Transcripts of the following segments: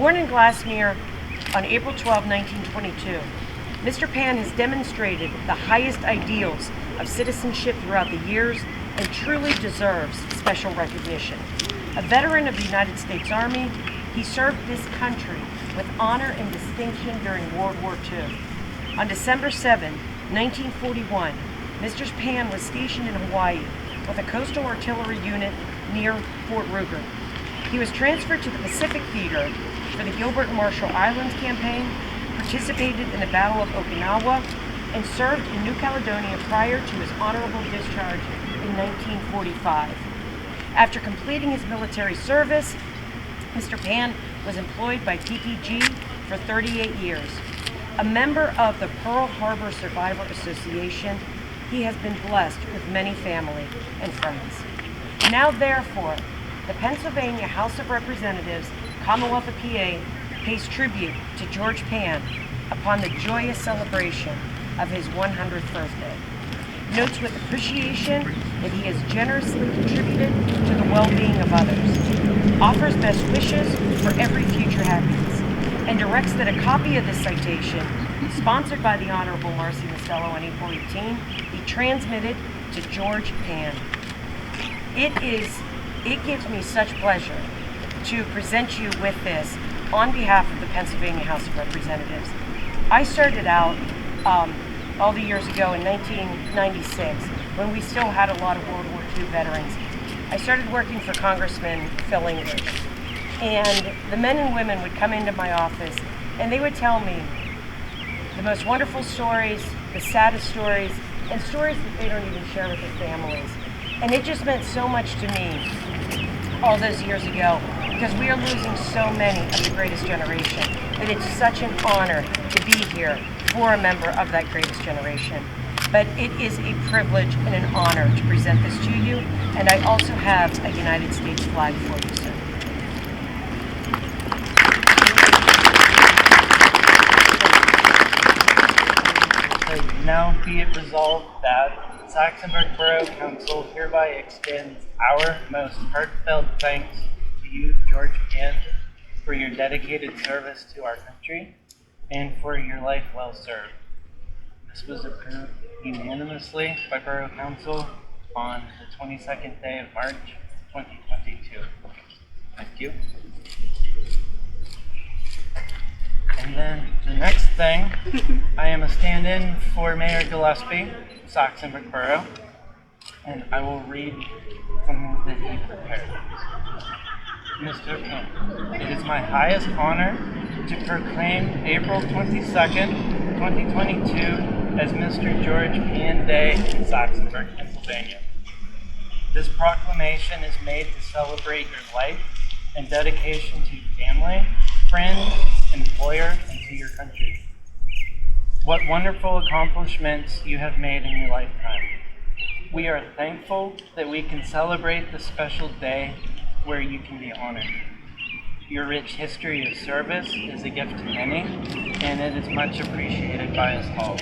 Born in Glassmere on April 12, 1922, Mr. Pann has demonstrated the highest ideals of citizenship throughout the years and truly deserves special recognition. A veteran of the United States Army, he served this country with honor and distinction during World War II. On December 7, 1941, Mr. Pann was stationed in Hawaii with a coastal artillery unit near Fort Ruger. He was transferred to the Pacific Theater for the Gilbert and Marshall Islands campaign, participated in the Battle of Okinawa, and served in New Caledonia prior to his honorable discharge in 1945. After completing his military service, Mr. Pann was employed by PPG for 38 years. A member of the Pearl Harbor Survivor Association, he has been blessed with many family and friends. Now, therefore, the Pennsylvania House of Representatives, Commonwealth of PA, pays tribute to George Pann upon the joyous celebration of his 100th birthday. Notes with appreciation that he has generously contributed to the well-being of others, offers best wishes for every future happiness, and directs that a copy of this citation, sponsored by the Honorable Marci Mustello on April 18, be transmitted to George Pann. It gives me such pleasure to present you with this on behalf of the Pennsylvania House of Representatives. I started out all the years ago in 1996 when we still had a lot of World War II veterans. I started working for Congressman Phil English, and the men and women would come into my office and they would tell me the most wonderful stories, the saddest stories, and stories that they don't even share with their families. And it just meant so much to me all those years ago, because we are losing so many of the greatest generation that it's such an honor to be here for a member of that greatest generation. But it is a privilege and an honor to present this to you, and I also have a United States flag for you, sir. Now be it resolved that Saxonburg Borough Council hereby extends our most heartfelt thanks to you, George Pann, for your dedicated service to our country and for your life well served. This was approved unanimously by Borough Council on the 22nd day of March, 2022. Thank you. And then the next thing, I am a stand-in for Mayor Gillespie, Saxonburg Borough, and I will read something that he prepared. Mr. Pann, it is my highest honor to proclaim April 22nd, 2022 as Mr. George Pann Day in Saxonburg, Pennsylvania. This proclamation is made to celebrate your life and dedication to your family, friends, employer, and to your country. What wonderful accomplishments you have made in your lifetime. We are thankful that we can celebrate this special day where you can be honored. Your rich history of service is a gift to many, and it is much appreciated by us all.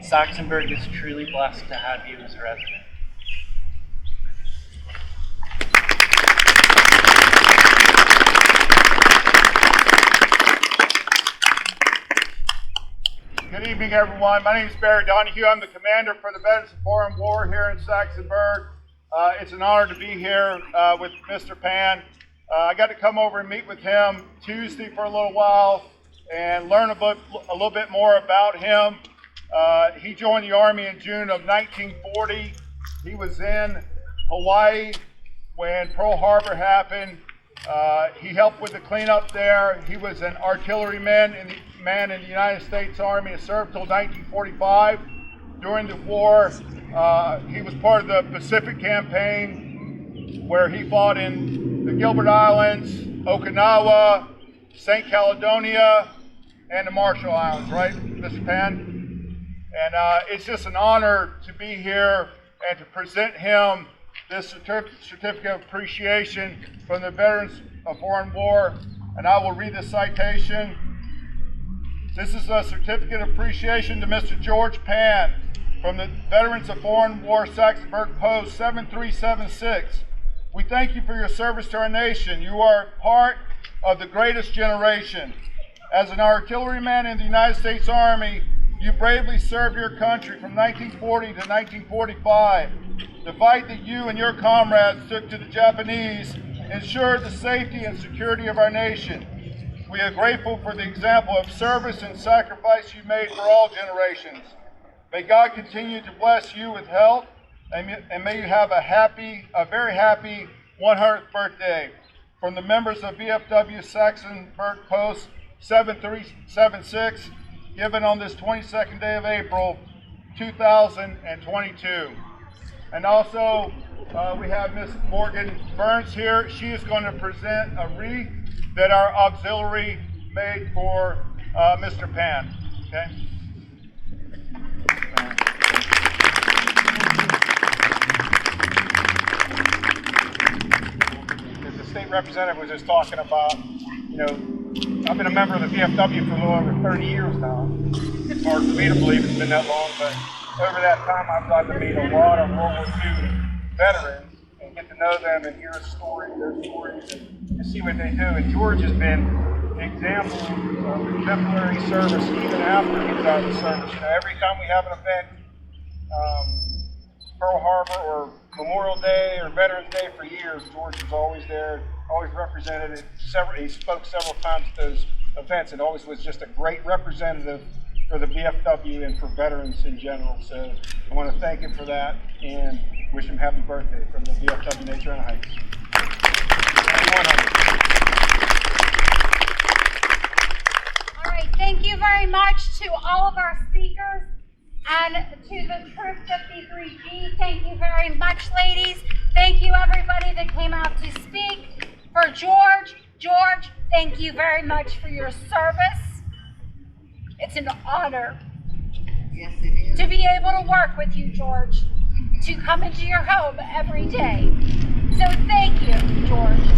Saxonburg is truly blessed to have you as a resident. Good evening, everyone. My name is Barry Donahue. I'm the commander for the Veterans of Foreign War here in Saxonburg. It's an honor to be here with Mr. Pann. I got to come over and meet with him Tuesday for a little while and learn a little bit more about him. He joined the Army in June of 1940. He was in Hawaii when Pearl Harbor happened. He helped with the cleanup there. He was an artilleryman in the United States Army. He served till 1945. During the war, he was part of the Pacific Campaign, where he fought in the Gilbert Islands, Okinawa, St. Caledonia, and the Marshall Islands, right, Mr. Pann? And it's just an honor to be here and to present him this certificate of appreciation from the Veterans of Foreign War. And I will read the citation. This is a certificate of appreciation to Mr. George Pann from the Veterans of Foreign War Saxonburg Post 7376. We thank you for your service to our nation. You are part of the greatest generation. As an artilleryman in the United States Army, you bravely served your country from 1940 to 1945. The fight that you and your comrades took to the Japanese ensured the safety and security of our nation. We are grateful for the example of service and sacrifice you made for all generations. May God continue to bless you with health, and may you have a very happy 100th birthday. From the members of VFW Saxonburg Post 7376, given on this 22nd day of April, 2022. And also, we have Miss Morgan Burns here. She is going to present a wreath that our auxiliary made for Mr. Pann. Okay? As the state representative was just talking about, you know, I've been a member of the VFW for a little over 30 years now. It's hard for me to believe it's been that long, but over that time I've gotten to meet a lot of World War II veterans and get to know them and hear their stories, and see what they do. And George has been an example of exemplary service even after he was out of the service. You know, every time we have an event, Pearl Harbor or Memorial Day or Veterans Day for years, George was always there, always represented it. He spoke several times at those events and always was just a great representative for the VFW and for veterans in general. So I want to thank him for that and wish him happy birthday from the VFW Natrona Heights. All right, thank you very much to all of our speakers and to the Troop 53G. Thank you very much, ladies. Thank you, everybody that came out to speak. For George, thank you very much for your service. It's an honor to be able to work with you, George, to come into your home every day. So thank you, George.